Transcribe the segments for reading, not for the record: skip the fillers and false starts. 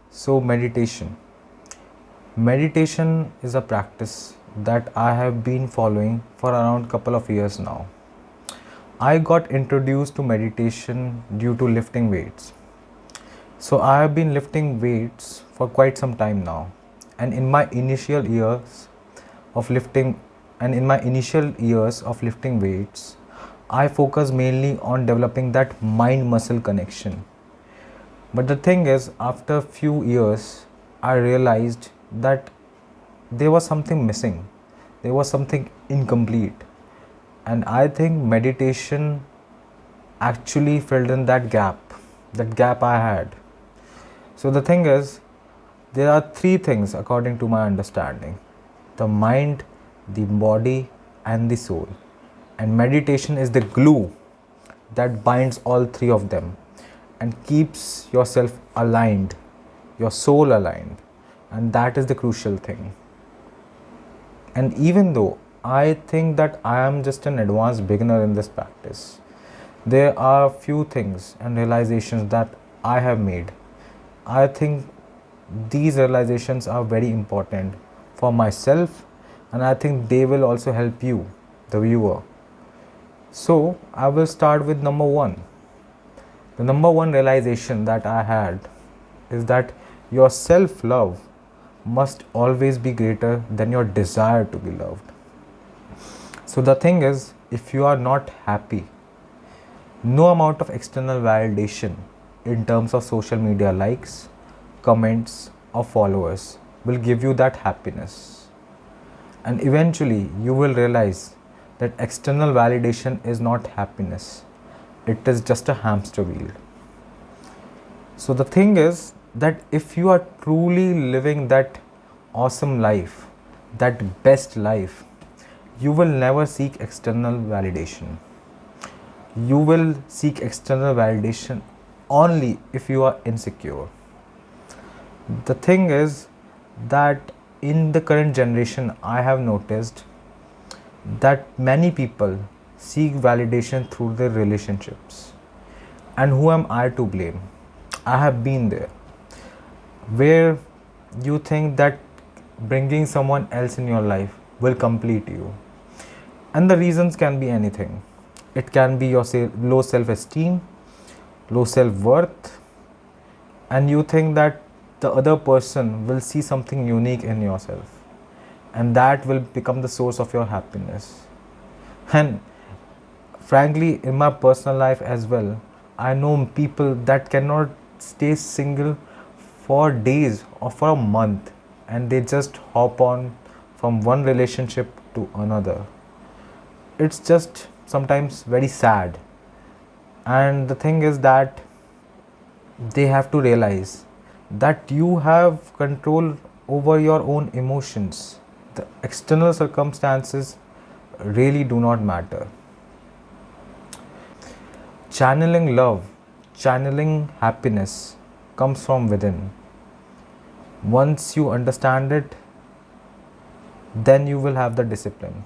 So, meditation. Meditation is a practice that I have been following for around couple of years now. I got introduced to meditation due to lifting weights. So I have been lifting weights for quite some time now. And in my initial years of lifting weights, I focus mainly on developing that mind muscle connection. But the thing is, after a few years, I realized that there was something missing. There was something incomplete. And I think meditation actually filled in that gap I had. So the thing is, there are three things according to my understanding: the mind, the body, and the soul. And meditation is the glue that binds all three of them and keeps yourself aligned, your soul aligned. And that is the crucial thing. And even though I think that I am just an advanced beginner in this practice, there are few things and realizations that I have made. I think these realizations are very important for myself, and I think they will also help you, the viewer. So I will start with number one. The number one realization that I had is that your self-love must always be greater than your desire to be loved. So the thing is, if you are not happy, no amount of external validation in terms of social media likes, comments, or followers will give you that happiness. And eventually you will realize that external validation is not happiness. It is just a hamster wheel. So the thing is that if you are truly living that awesome life, that best life, you will never seek external validation. You will seek external validation only if you are insecure. The thing is that in the current generation, I have noticed that many people seek validation through their relationships. And who am I to blame? I have been there, where you think that bringing someone else in your life will complete you. And the reasons can be anything. It can be your low self-esteem, low self-worth, and you think that the other person will see something unique in yourself, and that will become the source of your happiness. And frankly, in my personal life as well, I know people that cannot stay single for days or for a month, and they just hop on from one relationship to another. It's just sometimes very sad. And the thing is that they have to realize that you have control over your own emotions. The external circumstances really do not matter. Channeling love, channeling happiness comes from within. Once you understand it, then you will have the discipline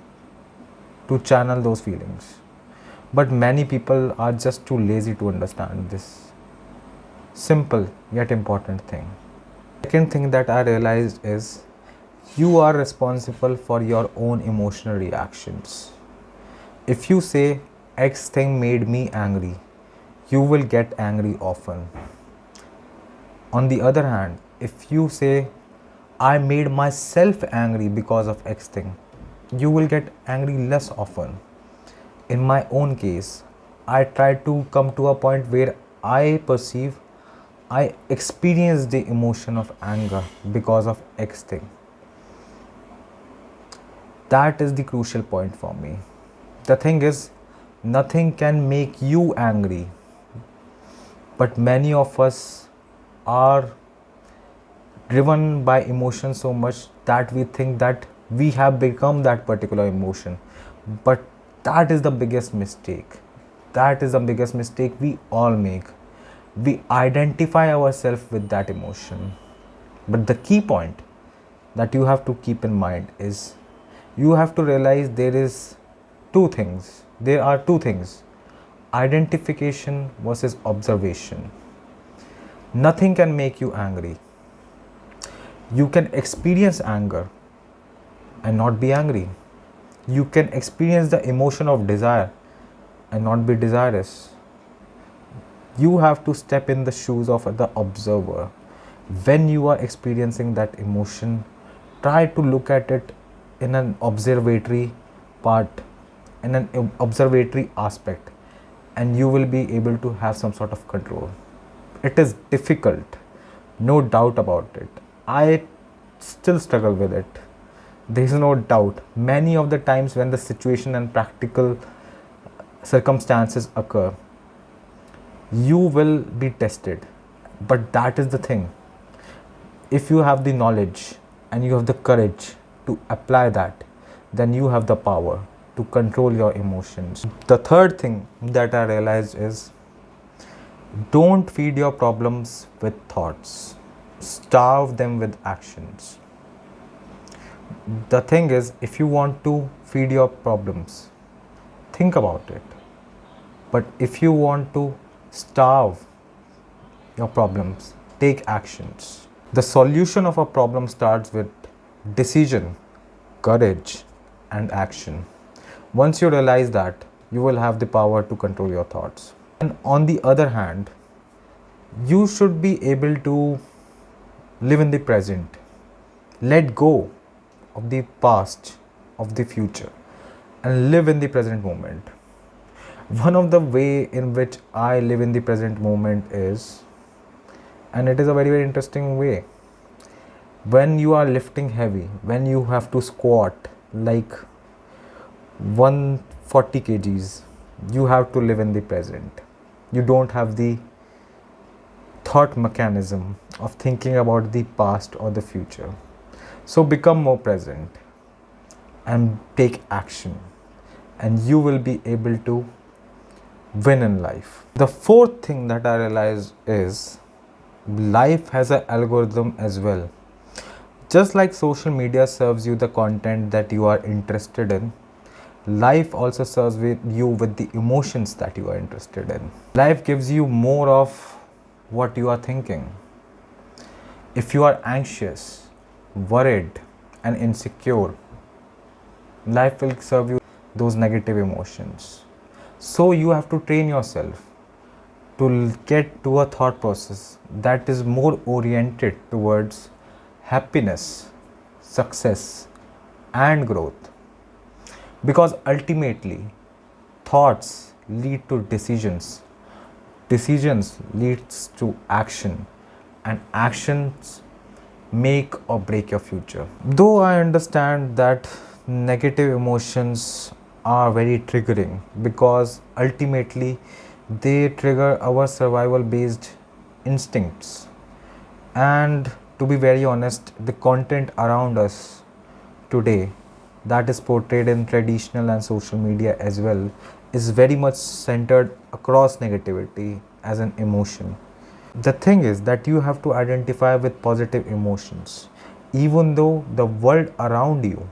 to channel those feelings. But many people are just too lazy to understand this simple yet important thing. Second thing that I realized is you are responsible for your own emotional reactions. If you say X thing made me angry, you will get angry often. On the other hand, if you say I made myself angry because of X thing, you will get angry less often. In my own case, I try to come to a point where I experience the emotion of anger because of X thing. That is the crucial point for me. The thing is, nothing can make you angry, but many of us are driven by emotion so much that we think that we have become that particular emotion. But that is the biggest mistake. That is the biggest mistake we all make. We identify ourselves with that emotion. But the key point that you have to keep in mind is you have to realize there are two things: identification versus observation. Nothing can make you angry. You can experience anger and not be angry. You can experience the emotion of desire and not be desirous. You have to step in the shoes of the observer. When you are experiencing that emotion, try to look at it in an observatory part, in an observatory aspect, and you will be able to have some sort of control. It is difficult, no doubt about it. I still struggle with it. There is no doubt. Many of the times when the situation and practical circumstances occur, you will be tested. But that is the thing. If you have the knowledge and you have the courage to apply that, then you have the power to control your emotions. The third thing that I realized is, don't feed your problems with thoughts, starve them with actions. The thing is, if you want to feed your problems, think about it. But if you want to starve your problems, take actions. The solution of a problem starts with decision, courage, and action. Once you realize that, you will have the power to control your thoughts. And on the other hand, you should be able to live in the present. Let go of the past, of the future, and live in the present moment. One of the way in which I live in the present moment is, and it is a very, very interesting way. When you are lifting heavy, when you have to squat like 140 kgs, you have to live in the present. You don't have the thought mechanism of thinking about the past or the future. So become more present and take action, and you will be able to win in life. The fourth thing that I realized is, life has an algorithm as well. Just like social media serves you the content that you are interested in, life also serves you with the emotions that you are interested in. Life gives you more of what you are thinking. If you are anxious, worried, and insecure, life will serve you those negative emotions. So you have to train yourself to get to a thought process that is more oriented towards happiness, success, and growth. Because ultimately, thoughts lead to decisions. Decisions leads to action, and actions make or break your future. Though I understand that negative emotions are very triggering, because ultimately they trigger our survival based instincts. And to be very honest, the content around us today that is portrayed in traditional and social media as well is very much centered across negativity as an emotion. The thing is that you have to identify with positive emotions, even though the world around you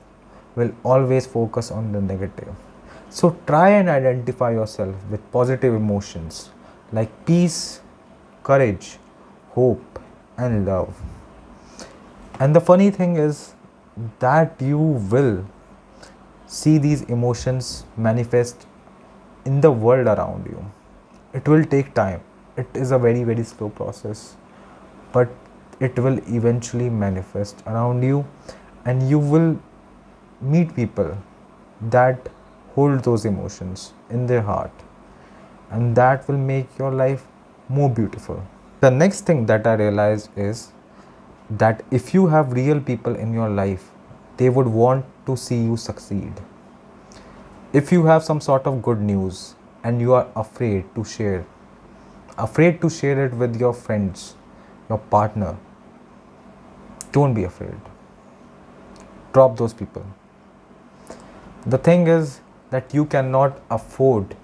will always focus on the negative. So try and identify yourself with positive emotions like peace, courage, hope, and love. And the funny thing is that you will see these emotions manifest in the world around you. It will take time. It is a very, very slow process, but it will eventually manifest around you, and you will meet people that hold those emotions in their heart, and that will make your life more beautiful. The next thing that I realized is that if you have real people in your life, they would want to see you succeed. If you have some sort of good news and you are afraid to share it with your friends, your partner, don't be afraid. Drop those people. The thing is that you cannot afford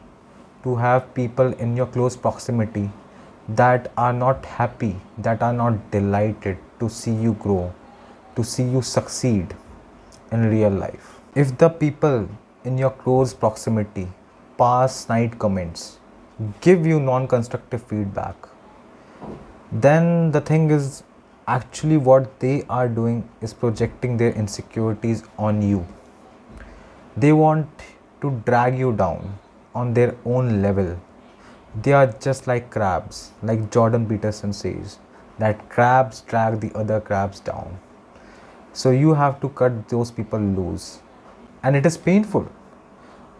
to have people in your close proximity that are not happy, that are not delighted to see you grow, to see you succeed in real life. If the people in your close proximity pass snide comments, give you non-constructive feedback, then the thing is, actually what they are doing is projecting their insecurities on you. They want to drag you down on their own level. They are just like crabs, like Jordan Peterson says, that crabs drag the other crabs down. So you have to cut those people loose. And it is painful.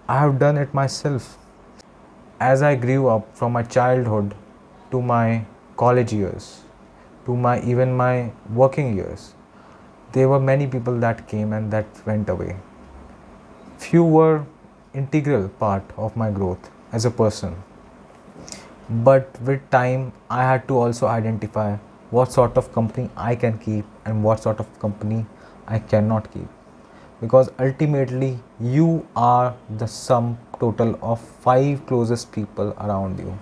I have done it myself. As I grew up from my childhood to my college years, to my even my working years, there were many people that came and that went away. Few were integral part of my growth as a person. But with time, I had to also identify what sort of company I can keep and what sort of company I cannot keep. Because ultimately, you are the sum total of 5 closest people around you.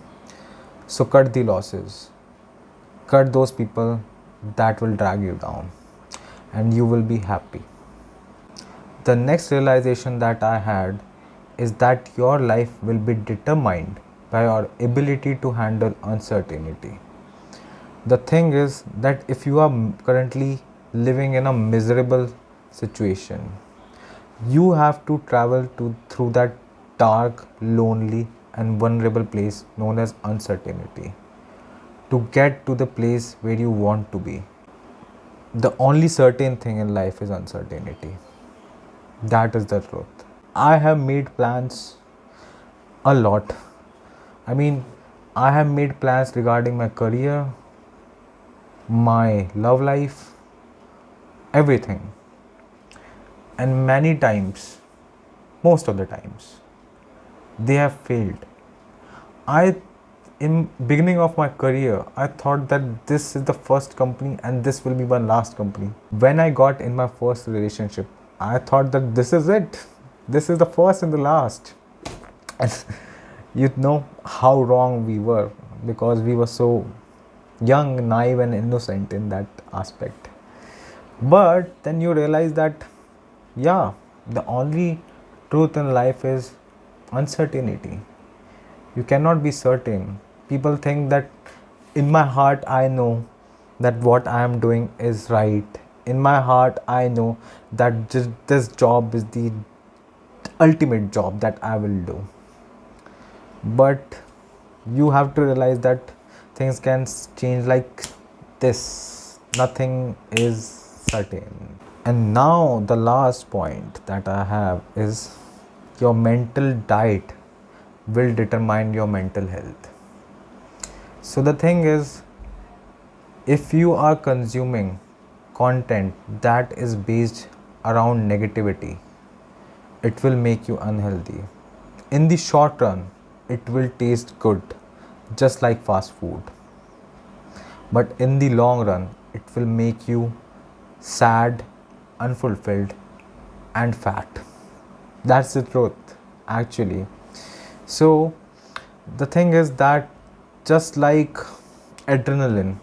So cut the losses, cut those people that will drag you down, and you will be happy. The next realization that I had is that your life will be determined by your ability to handle uncertainty. The thing is that if you are currently living in a miserable situation, you have to travel through that dark, lonely, and vulnerable place known as uncertainty to get to the place where you want to be. The only certain thing in life is uncertainty. That is the truth. I have made plans a lot. I mean, I have made plans regarding my career, my love life, everything. And many times, most of the times, they have failed. I in beginning of my career, I thought that this is the first company and this will be my last company. When I got in my first relationship, I thought that this is it. This is the first and the last. And you know how wrong we were, because we were so young, naive and innocent in that aspect. But then you realize that, yeah, the only truth in life is uncertainty. You cannot be certain. People think that in my heart I know that what I am doing is right. In my heart I know that just this job is the ultimate job that I will do. But you have to realize that things can change like this. Nothing is certain. And now the last point that I have is your mental diet will determine your mental health. So the thing is, if you are consuming content that is based around negativity, it will make you unhealthy. In the short run, it will taste good, just like fast food. But in the long run, it will make you sad, unfulfilled, and fat. That's the truth, actually. So, the thing is that just like adrenaline,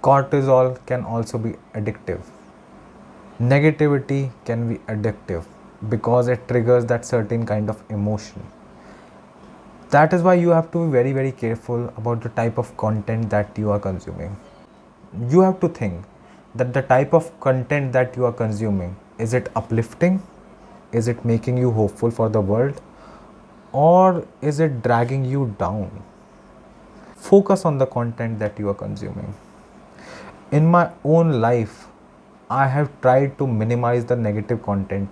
cortisol can also be addictive. Negativity can be addictive because it triggers that certain kind of emotion. That is why you have to be very, very careful about the type of content that you are consuming. You have to think that the type of content that you are consuming, is it uplifting? Is it making you hopeful for the world? Or is it dragging you down? Focus on the content that you are consuming. In my own life, I have tried to minimize the negative content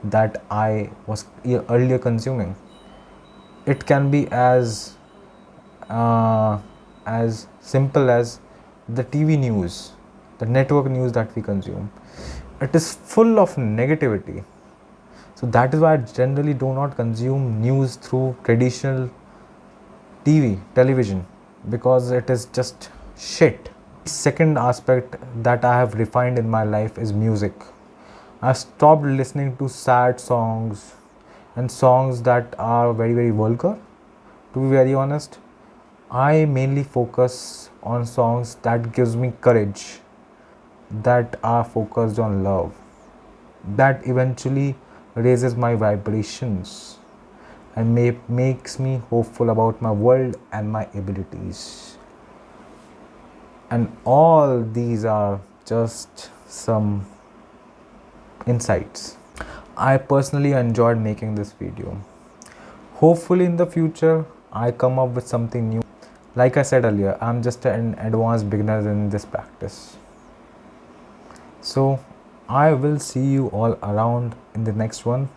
that I was earlier consuming. It can be as simple as the TV news, the network news that we consume. It is full of negativity. So that is why I generally do not consume news through traditional television, because it is just shit. Second aspect that I have refined in my life is music. I stopped listening to sad songs and songs that are very, very vulgar. To be very honest, I mainly focus on songs that gives me courage, that are focused on love, that eventually raises my vibrations and makes me hopeful about my world and my abilities. And all these are just some insights. I personally enjoyed making this video. Hopefully in the future I come up with something new. Like I said earlier, I'm just an advanced beginner in this practice. So I will see you all around in the next one.